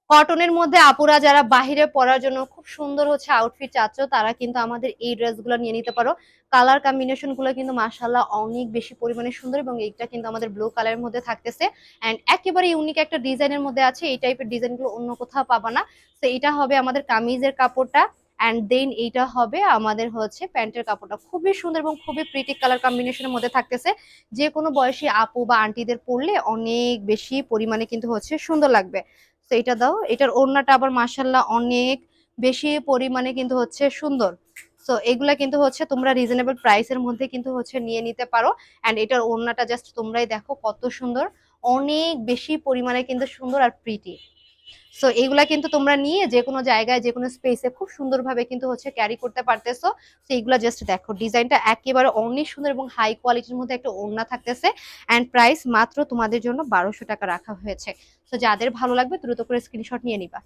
কটনের মধ্যে আপুরা যারা বাহিরে পরার জন্য খুব সুন্দর হচ্ছে আউটফিট চাচ্ছ, তারা কিন্তু আমাদের এই ড্রেসগুলো নিয়ে নিতে পারো। কালার কম্বিনেশন গুলো কিন্তু মাশাআল্লাহ অনেক বেশি পরিমাণে সুন্দর, এবং এইটা কিন্তু আমাদের ব্লু কালারের মধ্যে থাকতেছে এন্ড একেবারে ইউনিক একটা ডিজাইনের মধ্যে আছে। এই টাইপের ডিজাইন গুলো অন্য কোথাও পাবা না। তো এটা হবে আমাদের কামিজের কাপড়টা, অ্যান্ড দেন এইটা হবে আমাদের হচ্ছে প্যান্টের কাপড়টা। খুবই সুন্দর এবং খুবই প্রিটি কালার কম্বিনেশনের মধ্যে থাকতেছে। যে কোনো বয়সী আপু বা আন্টিদের পরলে অনেক বেশি পরিমাণে কিন্তু হচ্ছে সুন্দর লাগবে। তো এটা দাও, এটার ওড়নাটা আবার মাশাআল্লাহ অনেক বেশি পরিমাণে কিন্তু হচ্ছে সুন্দর। সো এগুলা কিন্তু হচ্ছে তোমরা রিজনেবল প্রাইসের মধ্যে কিন্তু হচ্ছে নিয়ে নিতে পারো। এন্ড এটার ওড়নাটা জাস্ট তোমরাই দেখো কত সুন্দর, অনেক বেশি পরিমাণে কিন্তু সুন্দর আর প্রিটি। সো এগুলা কিন্তু তোমরা নিয়ে যে কোনো জায়গায় যে কোনো স্পেসে খুব সুন্দরভাবে কিন্তু হচ্ছে ক্যারি করতে পারতেছো। তো এইগুলা জাস্ট দেখো, ডিজাইনটা একেবারে অনেক সুন্দর এবং হাই কোয়ালিটির মধ্যে একটা ওড়না থাকতেছে। এন্ড প্রাইস মাত্র তোমাদের জন্য 1200 টাকা রাখা হয়েছে। তো যাদের ভালো লাগবে দ্রুত করে স্ক্রিনশট নিয়ে নিবা।